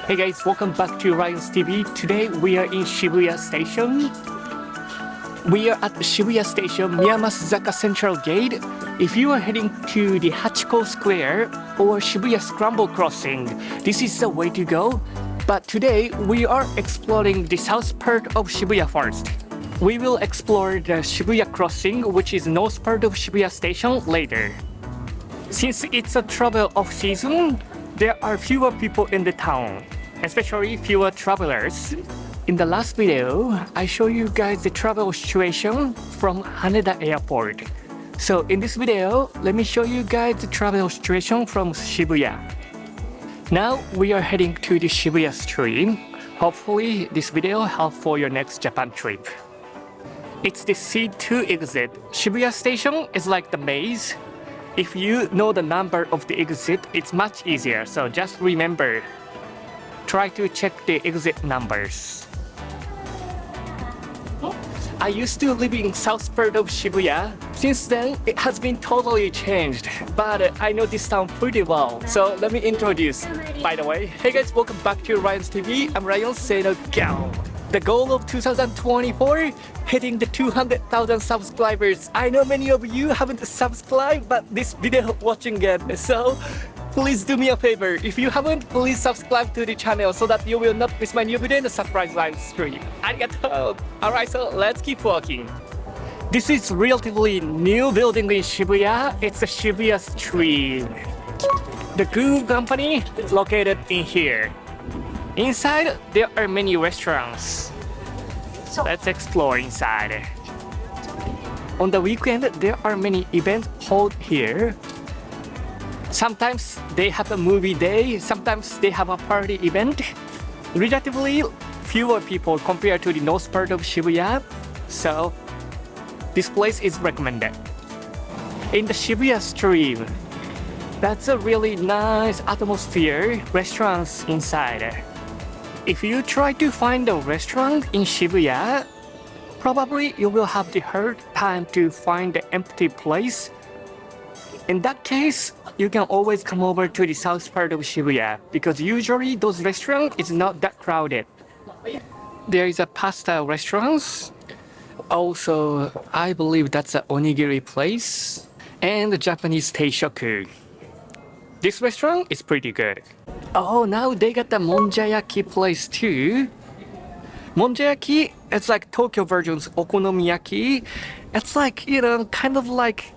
Hey guys, welcome back to Rion's TV. Today we are in Shibuya Station. We are at the Shibuya Station, Miyamasuzaka Central Gate. If you are heading to the Hachiko Square or Shibuya Scramble Crossing, this is the way to go. But today we are exploring the south part of Shibuya first. We will explore the Shibuya Crossing, which is north part of Shibuya Station, later. Since it's a travel off-season, there are fewer people in the town, especially fewer travelers. In the last video, I show you guys the travel situation from Haneda Airport. So in this video, let me show you guys the travel situation from Shibuya. Now we are heading to the Shibuya stream. Hopefully this video helps for your next Japan trip. It's the C2 exit. Shibuya Station is like the maze. If you know the number of the exit, it's much easier, so just remember. Try to check the exit numbers. I used to live in south part of Shibuya. Since then, it has been totally changed, but I know this town pretty well. So let me introduce. By the way, hey guys, welcome back to Rion's TV. I'm Rion, say no go. The goal of 2024, hitting the 200,000 subscribers. I know many of you haven't subscribed, but this video watching it. So please do me a favor. If you haven't, please subscribe to the channel so that you will not miss my new video in the surprise live stream. Arigato! Alright, so let's keep walking. This is relatively new building in Shibuya. It's the Shibuya Street. The Goo company is located in here. Inside, there are many restaurants. Let's explore inside. On the weekend, there are many events held here. Sometimes they have a movie day, sometimes they have a party event. Relatively fewer people compared to the north part of Shibuya, so this place is recommended. In the Shibuya stream, that's a really nice atmosphere, restaurants inside. If you try to find a restaurant in Shibuya, probably you will have the hard time to find the empty place. In that case, you can always come over to the south part of Shibuya because usually those restaurants is not that crowded. There is a pasta restaurant. Also, I believe that's an onigiri place and the Japanese teishoku. This restaurant is pretty good. Oh, now they got the monjayaki place too. Monjayaki, it's like Tokyo version's okonomiyaki. It's like, kind of like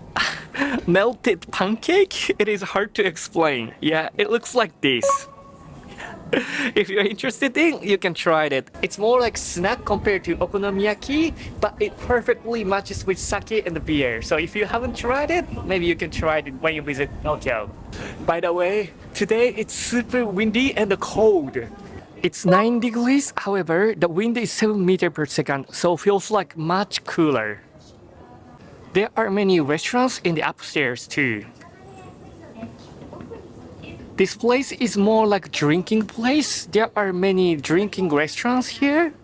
melted pancake. It is hard to explain. Yeah, it looks like this. If you're interested in, you can try it. It's more like snack compared to okonomiyaki, but it perfectly matches with sake and the beer. So if you haven't tried it, maybe you can try it when you visit Tokyo. By the way, today it's super windy and cold. It's 9 degrees, however, the wind is 7 meters per second, so feels like much cooler. There are many restaurants in the upstairs too. This place is more like drinking place. There are many drinking restaurants here.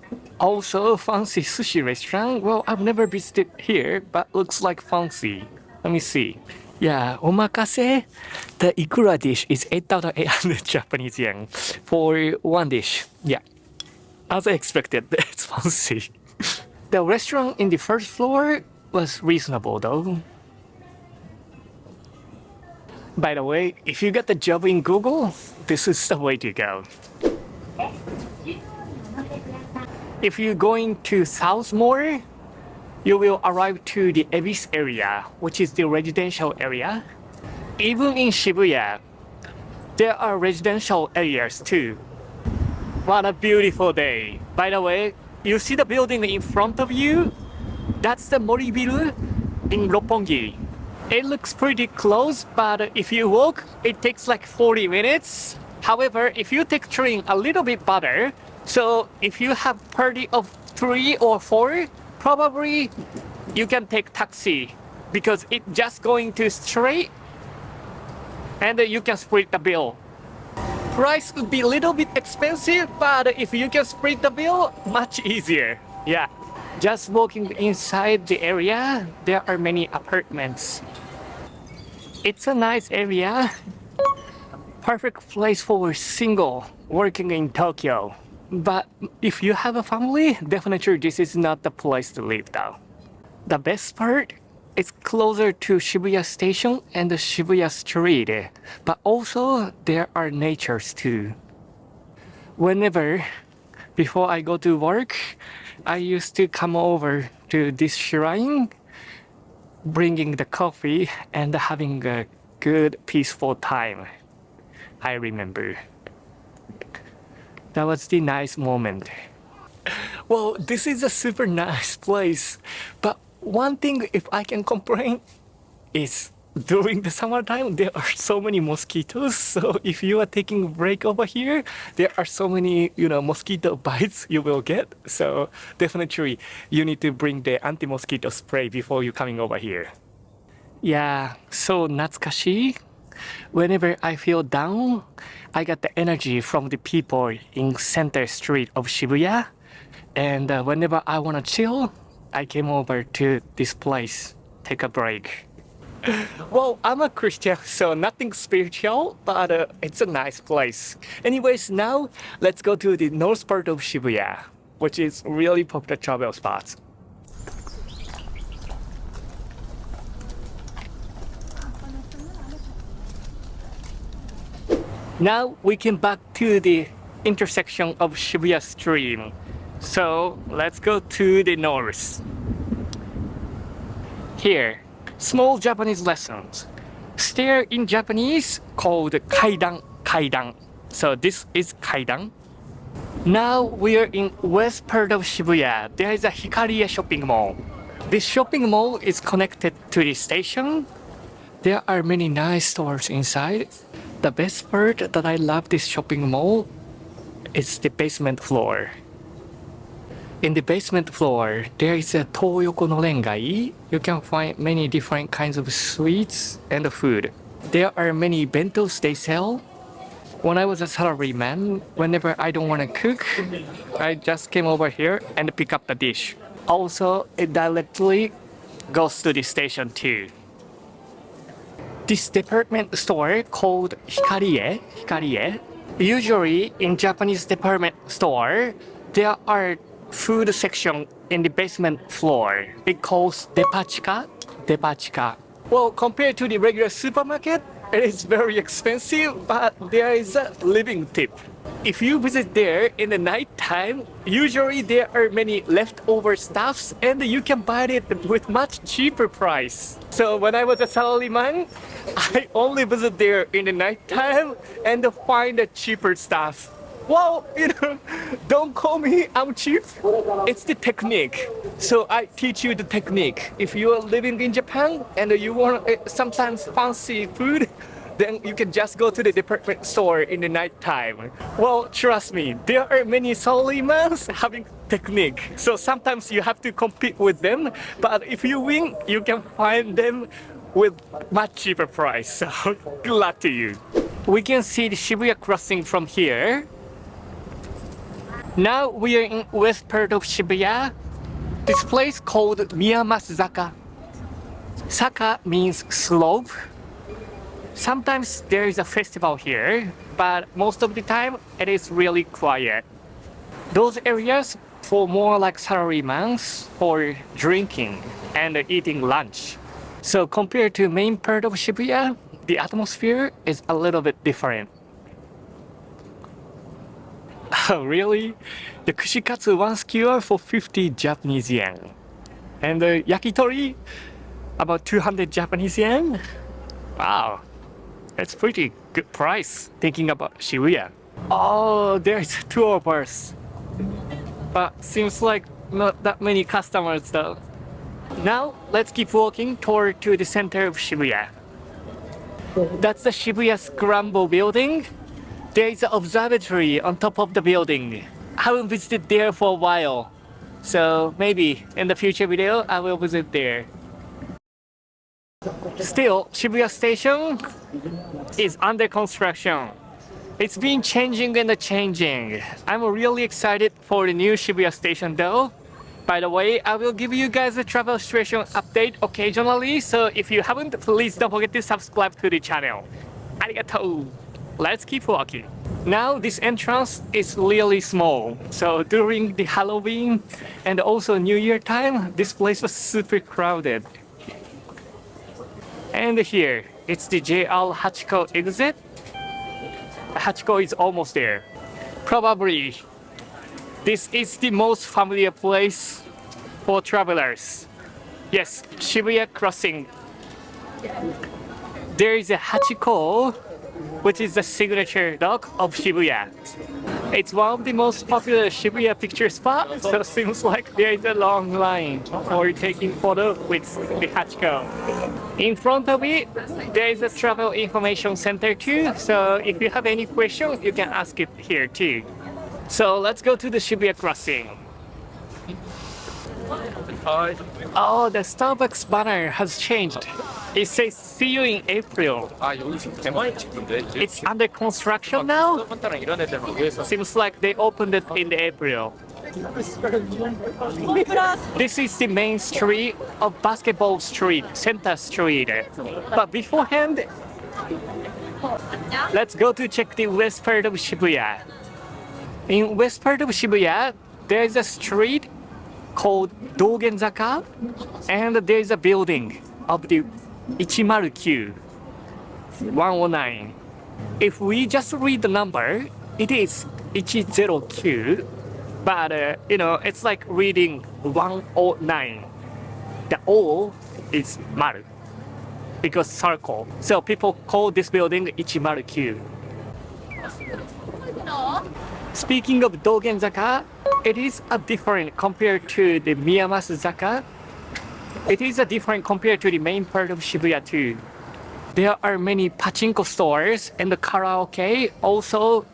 Also fancy sushi restaurant. Well, I've never visited here, but looks like fancy. Let me see. Yeah, omakase. The ikura dish is 8,800 Japanese yen for one dish. Yeah, as I expected, it's fancy. The restaurant in the first floor was reasonable though. By the way, if you get the job in Google, this is the way to go. If you're going to south more, you will arrive to the Ebis area, which is the residential area. Even in Shibuya, there are residential areas too. What a beautiful day. By the way, you see the building in front of you? That's the Moribiru in Roppongi. It looks pretty close, but if you walk, it takes like 40 minutes. However, if you take train a little bit better, so if you have party of 3 or 4, probably you can take taxi because it's just going to straight and you can split the bill. Price would be a little bit expensive, but if you can split the bill, much easier. Yeah. Just walking inside the area, there are many apartments. It's a nice area. perfect place for a single working in Tokyo. But if you have a family, definitely this is not the place to live though. The best part is closer to Shibuya Station and the Shibuya Street, but also there are natures too. Whenever, before I go to work, I used to come over to this shrine, bringing the coffee and having a good peaceful time. I remember. That was the nice moment. Well, this is a super nice place, but one thing if I can complain is during the summertime there are so many mosquitoes. So if you are taking a break over here, there are so many mosquito bites you will get. So definitely you need to bring the anti-mosquito spray before you coming over here. Yeah, so natsukashi. Whenever I feel down, I got the energy from the people in center street of Shibuya. And whenever I want to chill, I came over to this place, take a break. Well, I'm a Christian, so nothing spiritual, but it's a nice place. Anyways, now let's go to the north part of Shibuya, which is really popular travel spot. Now we came back to the intersection of Shibuya Stream. So let's go to the north. Here, small Japanese lessons. Stair in Japanese called kaidan, kaidan. So this is kaidan. Now we are in west part of Shibuya. There is a Hikarie shopping mall. This shopping mall is connected to the station. There are many nice stores inside. The best part that I love this shopping mall is the basement floor. In the basement floor, there is a Toyoko no Rengai. You can find many different kinds of sweets and food. There are many bentos they sell. When I was a salaryman, whenever I don't want to cook, I just came over here and pick up the dish. Also, it directly goes to the station too. This department store called Hikarie. Usually in Japanese department store, there are food section in the basement floor. It calls depachika. Well, compared to the regular supermarket, it is very expensive, but there is a living tip. If you visit there in the night time, usually there are many leftover stuffs and you can buy it with much cheaper price. So when I was a salaryman, I only visit there in the night time and find the cheaper stuff. Well, don't call me I'm cheap. It's the technique. So I teach you the technique. If you are living in Japan and you want sometimes fancy food, then you can just go to the department store in the night time. Well, trust me, there are many salarymen having technique. So sometimes you have to compete with them, but if you win, you can find them with much cheaper price. So good luck to you. We can see the Shibuya crossing from here. Now we are in west part of Shibuya. This place called Miyamasuzaka. Saka means slope. Sometimes there is a festival here, but most of the time it is really quiet. Those areas for more like salarymen for drinking and eating lunch. So compared to main part of Shibuya, the atmosphere is a little bit different. Oh, really? The kushikatsu one skewer for 50 Japanese yen. And the yakitori, about 200 Japanese yen. Wow, that's pretty good price thinking about Shibuya. Oh, there's two of us. But seems like not that many customers though. Now, let's keep walking toward to the center of Shibuya. That's the Shibuya Scramble building. There is an observatory on top of the building. I haven't visited there for a while. So maybe in the future video, I will visit there. Still, Shibuya Station is under construction. It's been changing and changing. I'm really excited for the new Shibuya Station though. By the way, I will give you guys a travel situation update occasionally. So if you haven't, please don't forget to subscribe to the channel. Arigatou! let's keep walking. Now this entrance is really small. So during the Halloween and also New Year time, this place was super crowded. And here, it's the JR Hachiko exit. Hachiko is almost there. Probably, this is the most familiar place for travelers. Yes, Shibuya Crossing. There is a Hachiko, which is the signature dock of Shibuya. It's one of the most popular Shibuya picture spots, so it seems like there is a long line for taking photo with the Hachiko. In front of it, there is a travel information center too, so if you have any questions, you can ask it here too. So let's go to the Shibuya crossing. Oh, the Starbucks banner has changed. It says see you in April. It's under construction now? Seems like they opened it in April. This is the main street of Basketball Street, Center Street. But beforehand, let's go to check the west part of Shibuya. In west part of Shibuya, there is a street called Dogenzaka, and there is a building of the 109, 109. If we just read the number, it is 109, but it's like reading 109. The O is maru because circle. So people call this building 109. Speaking of Dogenzaka, it is a different compared to the Miyamasuzaka. It is a different compared to the main part of Shibuya too. There are many pachinko stores and the karaoke, also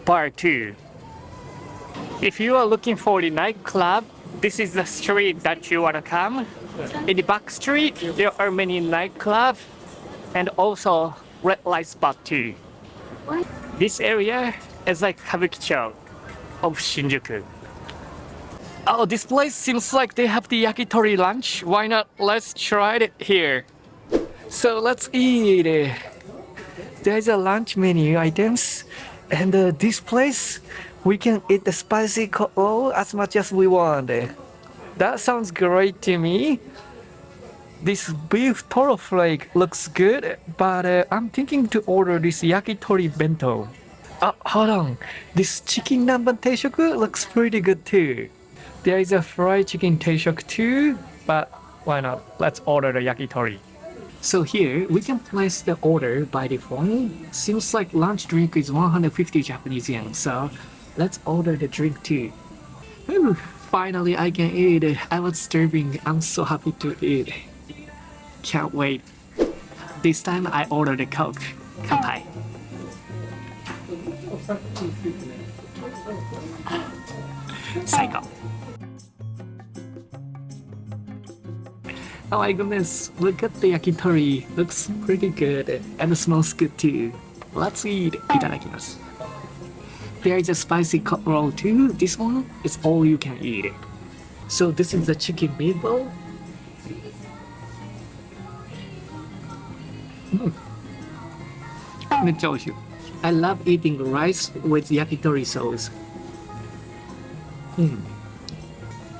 bar too. If you are looking for the nightclub, this is the street that you wanna come. In the back street, there are many nightclubs and also red light spot too. This area is like Kabukicho of Shinjuku. Oh, this place seems like they have the yakitori lunch. Why not? Let's try it here. So let's eat. There's a lunch menu items, and this place we can eat the spicy roll as much as we want. That sounds great to me. This beef toro flake looks good, but I'm thinking to order this yakitori bento. Hold on. This chicken namban teishoku looks pretty good too. There is a fried chicken teishoku too, but why not? Let's order the yakitori. So here, we can place the order by the phone. Seems like lunch drink is 150 Japanese yen, so let's order the drink too. Whew, finally I can eat. I was starving. I'm so happy to eat. Can't wait. This time I ordered a Coke. Kanpai. Psycho. Oh my goodness, look at the yakitori. Looks pretty good and smells good too. Let's eat. Itadakimasu. There is a spicy cut roll too. This one is all you can eat. So this is the chicken meatball. I love eating rice with yakitori sauce.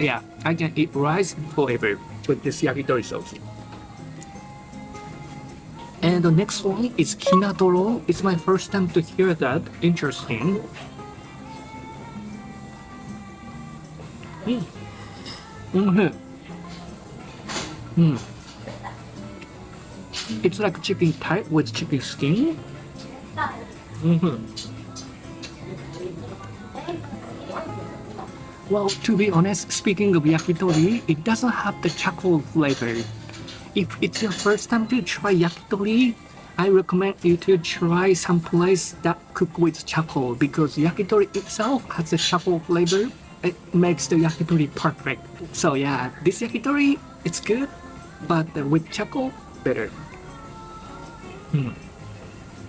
Yeah, I can eat rice forever with this yakitori sauce. And the next one is kinatoro. It's my first time to hear that. Interesting. It's like chicken thigh with chicken skin. Well, to be honest, speaking of yakitori, it doesn't have the charcoal flavor. If it's your first time to try yakitori, I recommend you to try some place that cook with charcoal because yakitori itself has a charcoal flavor. It makes the yakitori perfect. So yeah, this yakitori, it's good, but with charcoal, better.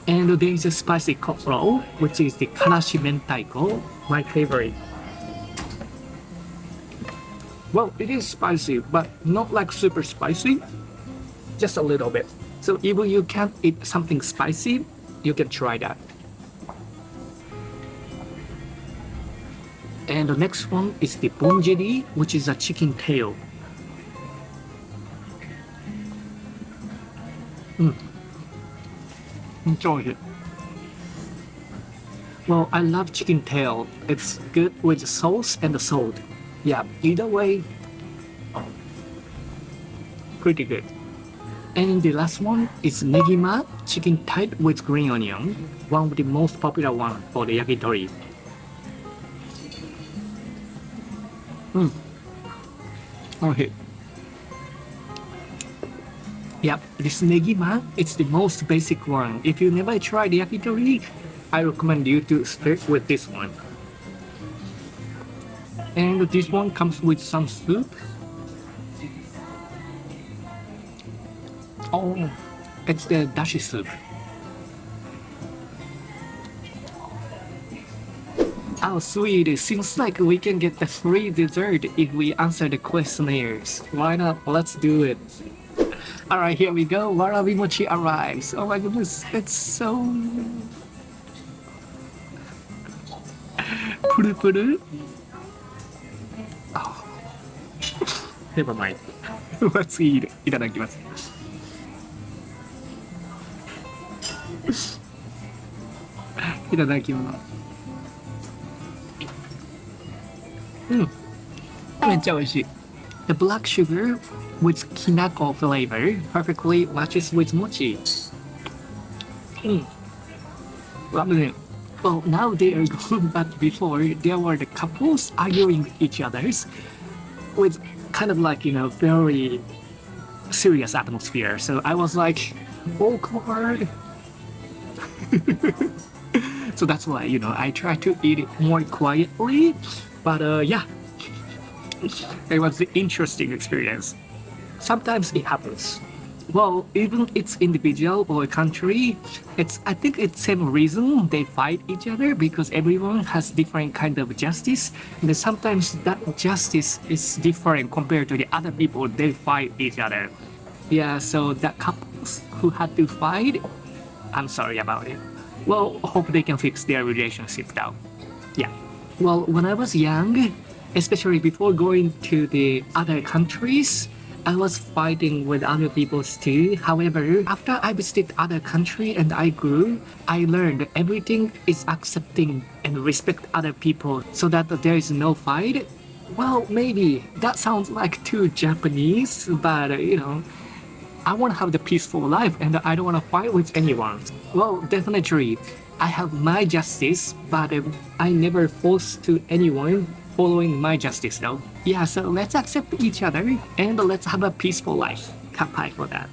And there is a spicy cut roll, which is the karashi mentaiko, my favorite. Well, it is spicy, but not like super spicy, just a little bit. So if you can't eat something spicy, you can try that. And the next one is the bonjeri, which is a chicken tail. Enjoy it. Well, I love chicken tail. It's good with the sauce and the salt. Yeah, either way, pretty good. And the last one is negima, chicken tied with green onion, one of the most popular one for the yakitori. Okay. Yep, this negima, it's the most basic one. If you never tried yakitori, I recommend you to start with this one. And this one comes with some soup. Oh, it's the dashi soup. Oh, sweet. It seems like we can get the free dessert if we answer the questionnaires. Why not? Let's do it. Alright, here we go. Warabi mochi arrives. Oh my goodness, it's so... Puru puru. Oh. Never mind. Let's eat. Itadakimasu. Itadakimasu. めっちゃ美味しい. The black sugar with kinako flavor perfectly matches with mochi. Lovely. Well, now they are gone, but before there were the couples arguing with each others with kind of like, very serious atmosphere. So I was like, awkward. So that's why, I try to eat it more quietly. But yeah, it was an interesting experience. Sometimes it happens. Well, even it's individual or a country, I think it's same reason they fight each other because everyone has different kind of justice. And sometimes that justice is different compared to the other people, they fight each other. Yeah, so that couples who had to fight, I'm sorry about it. Well, hope they can fix their relationship now. Yeah. Well, when I was young, especially before going to the other countries, I was fighting with other people too. However, after I visited other country and I grew, I learned everything is accepting and respect other people so that there is no fight. Well, maybe that sounds like too Japanese, but I want to have the peaceful life and I don't want to fight with anyone. Well, definitely, I have my justice, but I never force to anyone following my justice though. Yeah, so let's accept each other and let's have a peaceful life. Kanpai for that.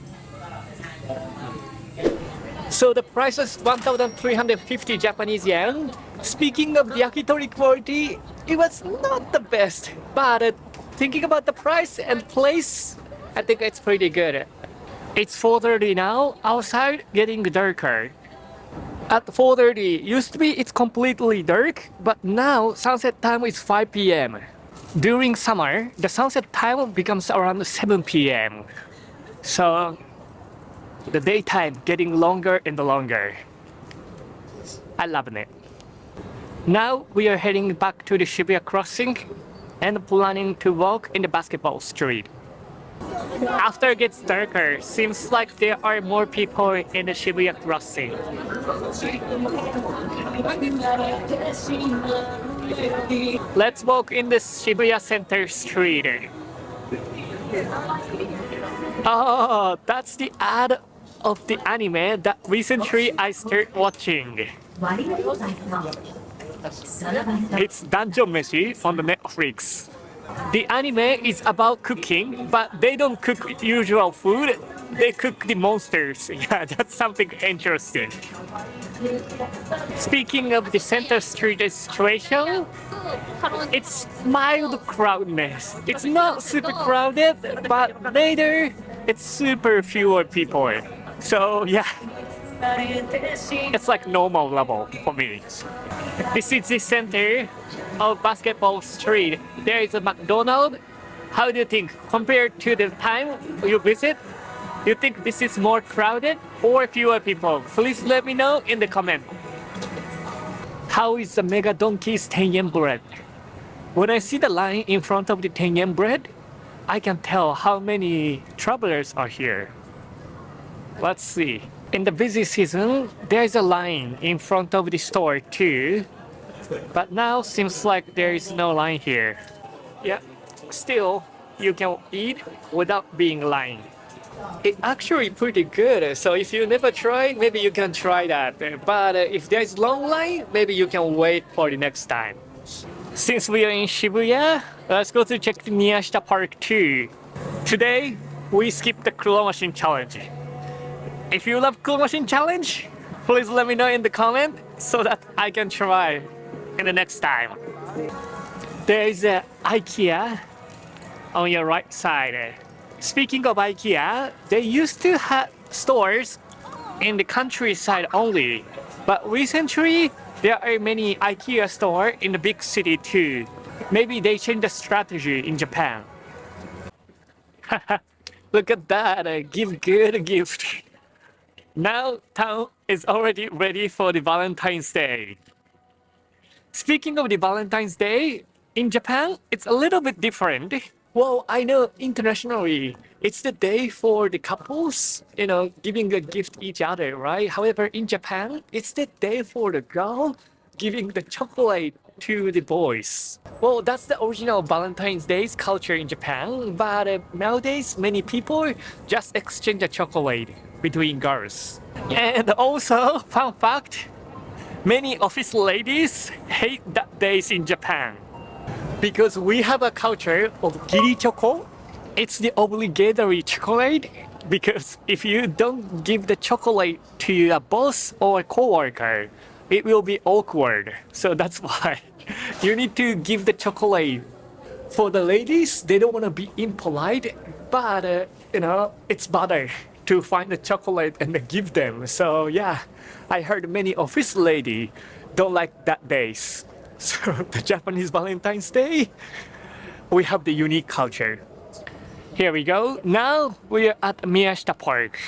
So the price is 1,350 Japanese yen. Speaking of the yakitori quality, it was not the best, but thinking about the price and place, I think it's pretty good. It's 4:30 now, outside getting darker. At 4:30, used to be it's completely dark, but now sunset time is 5 p.m. During summer, the sunset time becomes around 7 p.m. So the daytime getting longer and longer. I love it. Now we are heading back to the Shibuya crossing and planning to walk in the basketball street. After it gets darker, seems like there are more people in the Shibuya crossing. Let's walk in the Shibuya Center street. Oh, that's the ad of the anime that recently I started watching. It's Dungeon Meshi on the Netflix. The anime is about cooking, but they don't cook usual food, they cook the monsters. Yeah, that's something interesting. Speaking of the center street situation, it's mild crowdedness. It's not super crowded, but later it's super fewer people. So yeah, it's like normal level for me. This is the center of basketball street. There is a McDonald's. How do you think compared to the time you visit? You think this is more crowded or fewer people? Please let me know in the comment. How is the Mega Donkey's 10 yen bread? When I see the line in front of the 10 yen bread, I can tell how many travelers are here. Let's see. In the busy season, there's a line in front of the store too. But now seems like there is no line here. Yeah, still you can eat without being lined. It's actually pretty good. So if you never tried, maybe you can try that. But if there's long line, maybe you can wait for the next time. Since we are in Shibuya, let's go to check the Miyashita Park too. Today, we skip the claw machine challenge. If you love claw machine challenge, please let me know in the comment so that I can try in the next time. There is a IKEA on your right side. Speaking of IKEA, they used to have stores in the countryside only, but recently there are many IKEA stores in the big city too. Maybe they changed the strategy in Japan. Look at that, give good gift. Now town is already ready for the Valentine's Day. Speaking of the Valentine's Day, in Japan, it's a little bit different. Well, I know internationally, it's the day for the couples, giving a gift each other, right? However, in Japan, it's the day for the girl giving the chocolate to the boys. Well, that's the original Valentine's Day's culture in Japan, but nowadays, many people just exchange a chocolate between girls. And also, fun fact, many office ladies hate that days in Japan. Because we have a culture of giri choco. It's the obligatory chocolate because if you don't give the chocolate to a boss or a coworker, it will be awkward. So that's why you need to give the chocolate. For the ladies, they don't want to be impolite, but it's better to find the chocolate and give them. So yeah, I heard many office ladies don't like that days. So the Japanese Valentine's Day, we have the unique culture. Here we go. Now we are at Miyashita Park.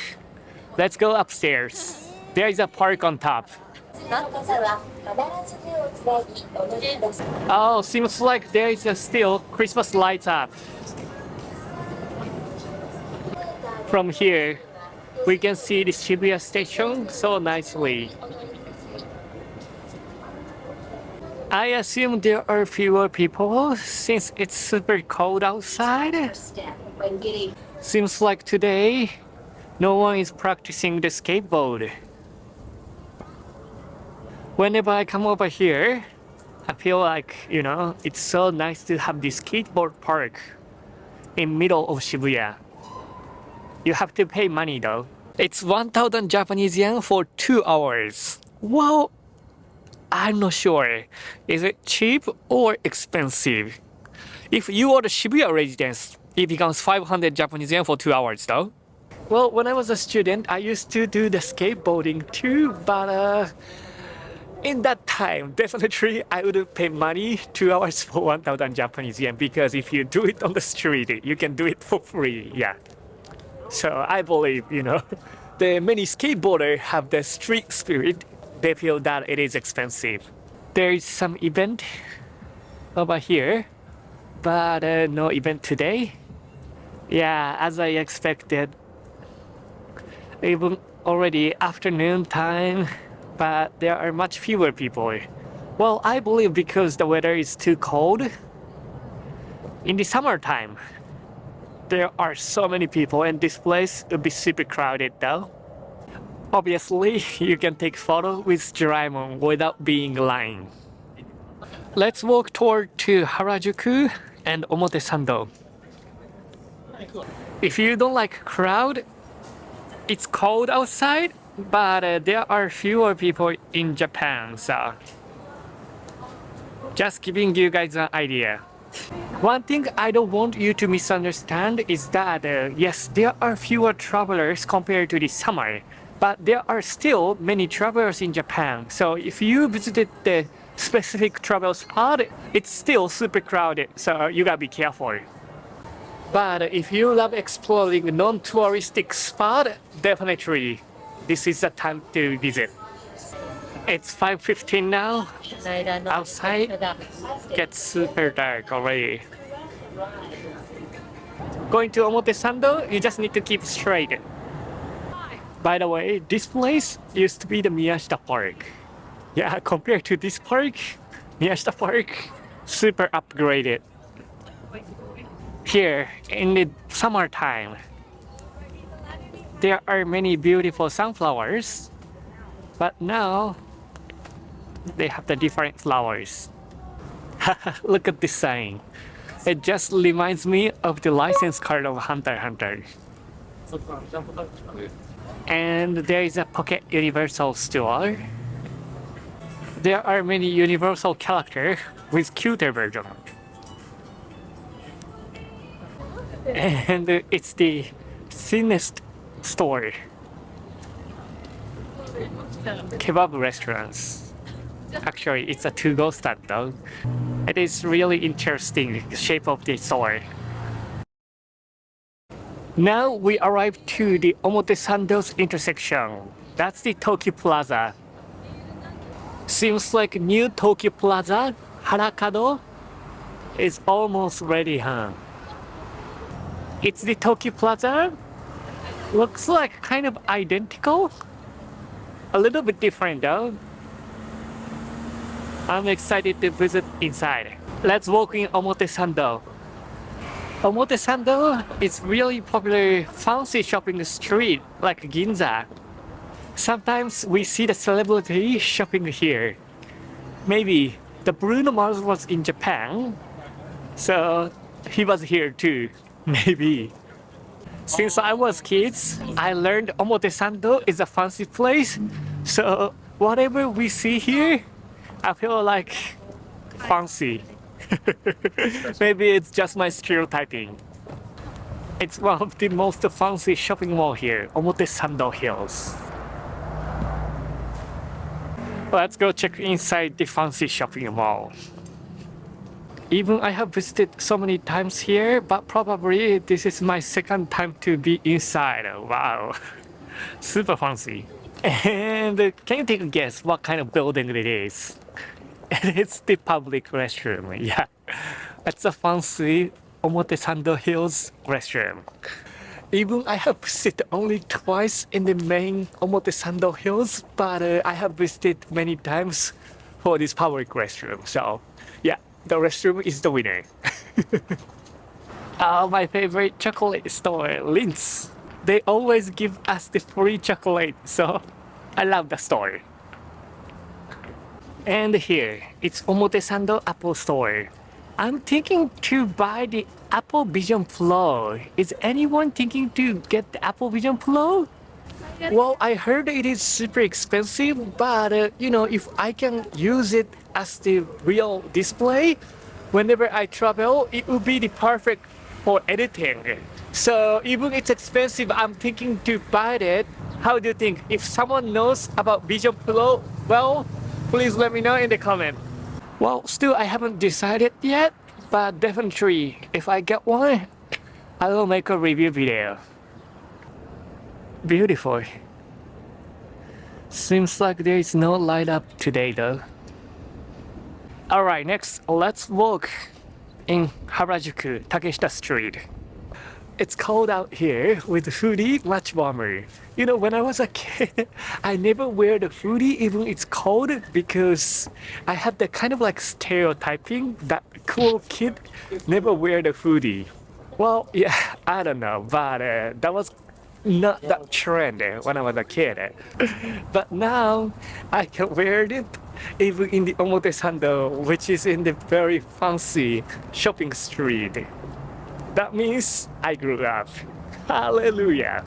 Let's go upstairs. There is a park on top. Oh, seems like there is still Christmas lights up. From here, we can see the Shibuya station so nicely. I assume there are fewer people since it's super cold outside. Seems like today, no one is practicing the skateboard. Whenever I come over here, I feel like, it's so nice to have this skateboard park in middle of Shibuya. You have to pay money though. It's 1,000 Japanese yen for 2 hours. Wow! I'm not sure. Is it cheap or expensive? If you are the Shibuya resident, it becomes 500 Japanese yen for 2 hours though. Well, when I was a student, I used to do the skateboarding too, but in that time, definitely I would pay money 2 hours for 1,000 Japanese yen because if you do it on the street, you can do it for free, yeah. So I believe, the many skateboarders have the street spirit. They feel that it is expensive. There is some event over here, but no event today. Yeah, as I expected. Even already afternoon time, but there are much fewer people. Well, I believe because the weather is too cold. In the summertime, there are so many people and this place will be super crowded though. Obviously, you can take photo with Doraemon without being lying. Let's walk toward to Harajuku and Omotesando. If you don't like crowd, it's cold outside, but there are fewer people in Japan, so just giving you guys an idea. One thing I don't want you to misunderstand is that yes, there are fewer travelers compared to the summer. But there are still many travelers in Japan. So if you visited the specific travel spot, it's still super crowded. So you gotta be careful. But if you love exploring non-touristic spot, definitely this is the time to visit. It's 5:15 now. Outside gets super dark already. Going to Omotesando, you just need to keep straight. By the way, this place used to be the Miyashita Park. Yeah, compared to this park, Miyashita Park, super upgraded. Here, in the summertime, there are many beautiful sunflowers, but now they have the different flowers. Look at this sign. It just reminds me of the license card of Hunter x Hunter. And there is a Pocket Universal store. There are many Universal characters with cuter version. And it's the thinnest store. Kebab restaurants. Actually, it's a to-go stand though. It is really interesting shape of the store. Now we arrived to the Omotesando's intersection. That's the Tokyo Plaza. Seems like new Tokyo Plaza, Harakado, is almost ready, huh? It's the Tokyo Plaza. Looks like kind of identical. A little bit different though. I'm excited to visit inside. Let's walk in Omotesando. Omotesando is really popular fancy shopping street like Ginza. Sometimes we see the celebrity shopping here. Maybe the Bruno Mars was in Japan, so he was here too. Maybe. Since I was kids, I learned Omotesando is a fancy place, so whatever we see here, I feel like fancy. Maybe it's just my stereotyping. It's one of the most fancy shopping mall here, Omotesando Hills. Let's go check inside the fancy shopping mall. Even I have visited so many times here, but probably this is my second time to be inside. Wow, super fancy. And can you take a guess what kind of building it is? It's the public restroom, yeah. It's a fancy Omotesando Hills restroom. Even I have visited only twice in the main Omotesando Hills, but I have visited many times for this public restroom. So yeah, the restroom is the winner. My favorite chocolate store, Linz. They always give us the free chocolate, so I love the store. And here, it's Omotesando Apple Store. I'm thinking to buy the Apple Vision Pro. Is anyone thinking to get the Apple Vision Pro? Well, I heard it is super expensive, but you know, if I can use it as the real display, whenever I travel, it would be the perfect for editing. So even it's expensive, I'm thinking to buy it. How do you think? If someone knows about Vision Pro, well, please let me know in the comment. Well, still I haven't decided yet, but definitely if I get one, I will make a review video. Beautiful. Seems like there is no light up today though. Alright, next let's walk in Harajuku, Takeshita Street. It's cold out here with hoodie, much warmer. You know, when I was a kid, I never wear the hoodie even it's cold because I had the kind of like stereotyping that cool kid never wear the hoodie. Well, yeah, I don't know, but that was not that trend when I was a kid. But now I can wear it even in the Omotesando, which is in the very fancy shopping street. That means I grew up. Hallelujah.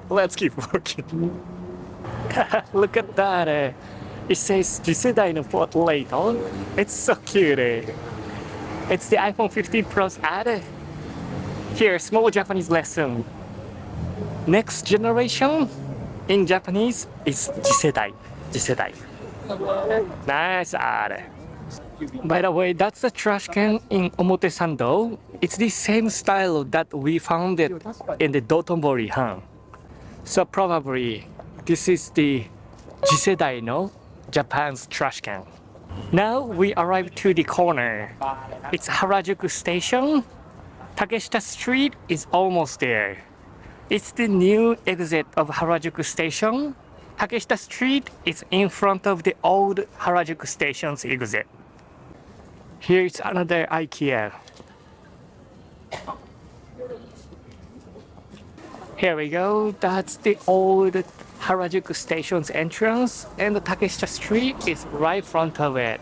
Let's keep walking. Look at that. It says 次世代のポートレート. It's so cute. It's the iPhone 15 Pro's ad. Here, small Japanese lesson. Next generation in Japanese is 次世代. 次世代. Nice ad. By the way, that's the trash can in Omotesando. It's the same style that we found it in the Dotonbori, huh? So probably this is the Jisedai no Japan's trash can. Now we arrive to the corner. It's Harajuku Station. Takeshita Street is almost there. It's the new exit of Harajuku Station. Takeshita Street is in front of the old Harajuku Station's exit. Here's another IKEA. Here we go, that's the old Harajuku Station's entrance, and the Takeshita Street is right in front of it.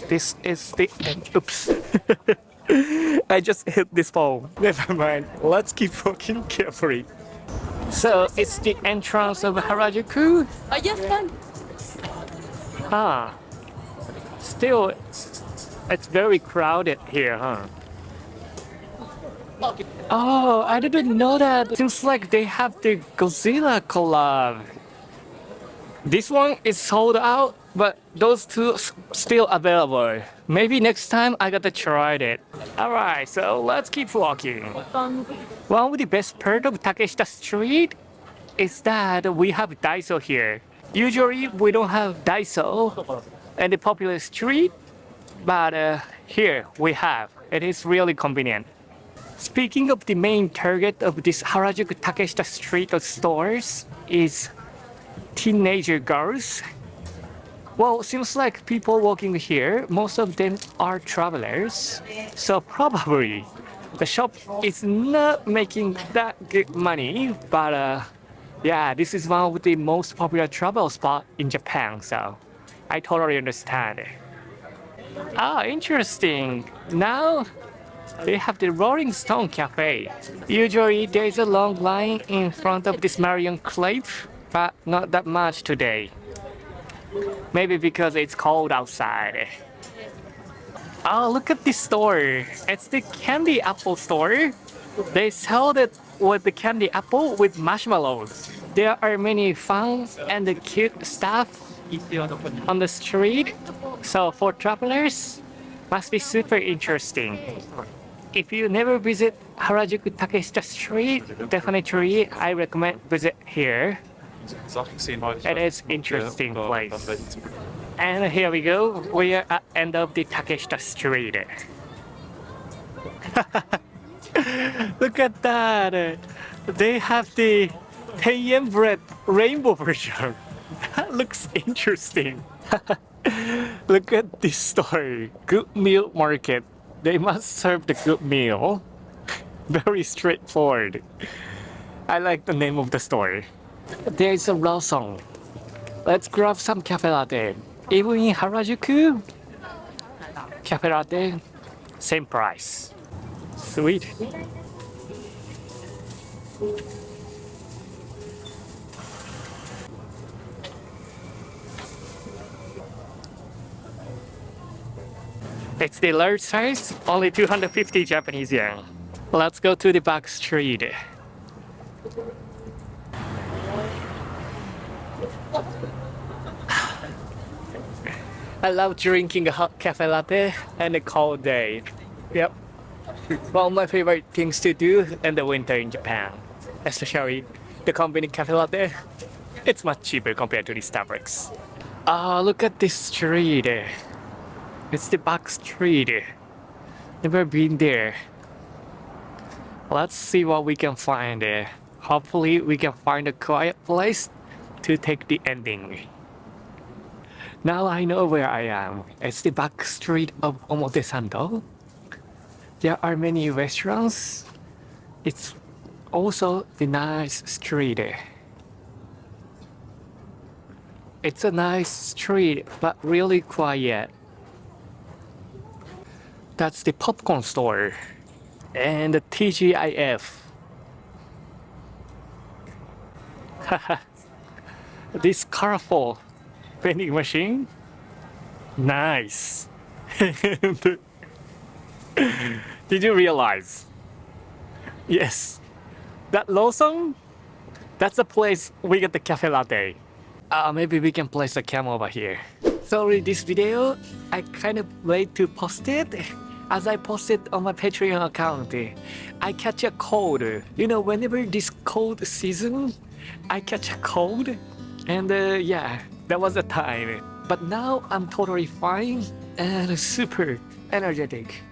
This is the... Oops. I just hit this phone. Never mind. Let's keep walking carefully. So it's the entrance of Harajuku. Ah. Still, it's very crowded here, huh? Oh, I didn't know that. Seems like they have the Godzilla collab. This one is sold out, but those two still available. Maybe next time I gotta try it. Alright, so let's keep walking. One of the best part of Takeshita Street is that we have Daiso here. Usually we don't have Daiso in the popular street, but here we have. It is really convenient. Speaking of the main target of this Harajuku Takeshita Street of stores is teenager girls. Well, seems like people walking here, most of them are travelers. So probably the shop is not making that good money, but yeah, this is one of the most popular travel spot in Japan, so I totally understand it. Ah, interesting. Now they have the Rolling Stone Cafe. Usually there's a long line in front of this Marion Cliff, but not that much today. Maybe because it's cold outside. Oh, look at this store. It's the candy apple store. They sell it with the candy apple with marshmallows. There are many fun and cute stuff on the street. So for travelers, must be super interesting. If you never visit Harajuku Takeshita Street, definitely I recommend visit here. It is interesting place. And here we go. We are at end of the Takeshita Street. Look at that. They have the 10 yen bread rainbow version. That looks interesting. Look at this store. Good Meal Market. They must serve the good meal. Very straightforward. I like the name of the store. There's a Lawson. Let's grab some cafe latte. Even in Harajuku, cafe latte, same price. Sweet. It's the large size, only 250 Japanese yen. Let's go to the back street. I love drinking a hot cafe latte on a cold day. Yep. One of my favorite things to do in the winter in Japan. Especially the convenient cafe latte. It's much cheaper compared to the Starbucks. Ah, look at this street. It's the back street. Never been there. Let's see what we can find there. Hopefully we can find a quiet place to take the ending. Now I know where I am. It's the back street of Omotesando. There are many restaurants. It's also the nice street. It's a nice street, but really quiet. That's the popcorn store and the TGIF. This colorful vending machine, nice. Did you realize? Yes, that Lawson, that's the place we get the cafe latte. Maybe we can place a cam over here. Sorry, this video I kind of late to post it, as I posted on my Patreon account, I catch a cold. You know, whenever this cold season, I catch a cold. And yeah, that was the time. But now I'm totally fine and super energetic.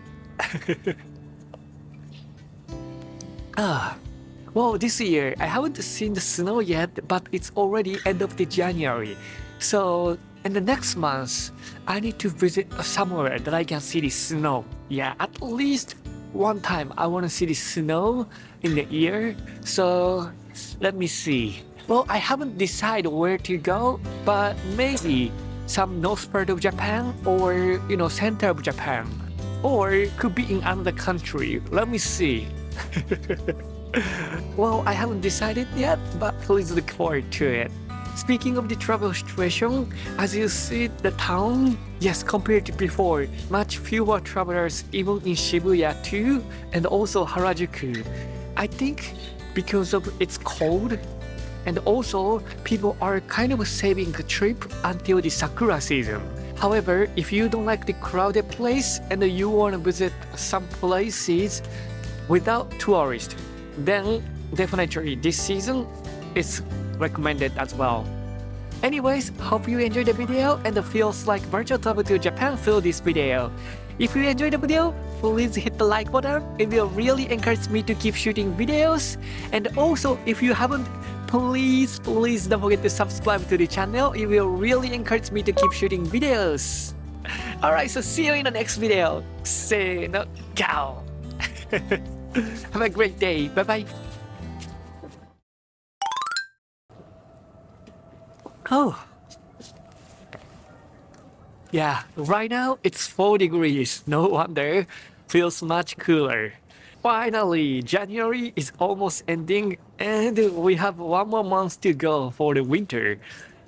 Well, this year I haven't seen the snow yet, but it's already end of the January. So in the next month, I need to visit somewhere that I can see the snow. Yeah, at least one time I want to see the snow in the year. So let me see. Well, I haven't decided where to go, but maybe some north part of Japan or, you know, center of Japan. Or it could be in another country. Let me see. Well, I haven't decided yet, but please look forward to it. Speaking of the travel situation, as you see the town, yes, compared to before, much fewer travelers even in Shibuya too, and also Harajuku. I think because of it's cold, and also people are kind of saving a trip until the sakura season. However, if you don't like the crowded place and you want to visit some places without tourists, then definitely this season is recommended as well. Anyways, hope you enjoyed the video and feels like virtual travel to Japan through this video. If you enjoyed the video, please hit the like button. It will really encourage me to keep shooting videos. And also, if you haven't, please don't forget to subscribe to the channel. It will really encourage me to keep shooting videos. Alright, so see you in the next video. Say no, ciao. Have a great day. Bye bye. Oh. Yeah, right now it's 4 degrees. No wonder. Feels much cooler. Finally, January is almost ending and we have one more month to go for the winter.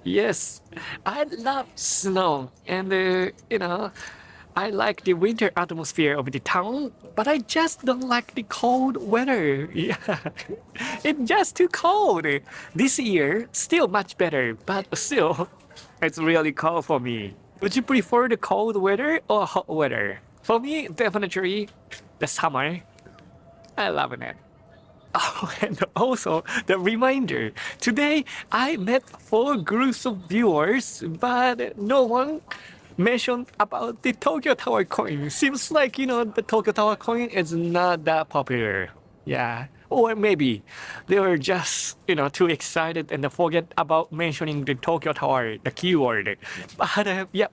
Yes, I love snow and you know, I like the winter atmosphere of the town, but I just don't like the cold weather. Yeah, it's just too cold. This year, still much better, but still, it's really cold for me. Would you prefer the cold weather or hot weather? For me, definitely the summer. I love it. Oh, and also the reminder. Today, I met 4 groups of viewers, but no one mentioned about the Tokyo Tower coin. Seems like, you know, the Tokyo Tower coin is not that popular. Yeah. Or maybe they were just, you know, too excited and forget about mentioning the Tokyo Tower, the keyword. But yeah,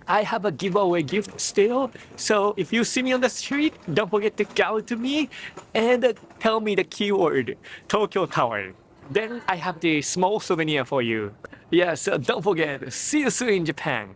I have a giveaway gift still. So if you see me on the street, don't forget to go to me and tell me the keyword Tokyo Tower. Then I have the small souvenir for you. Yeah, so don't forget. See you soon in Japan.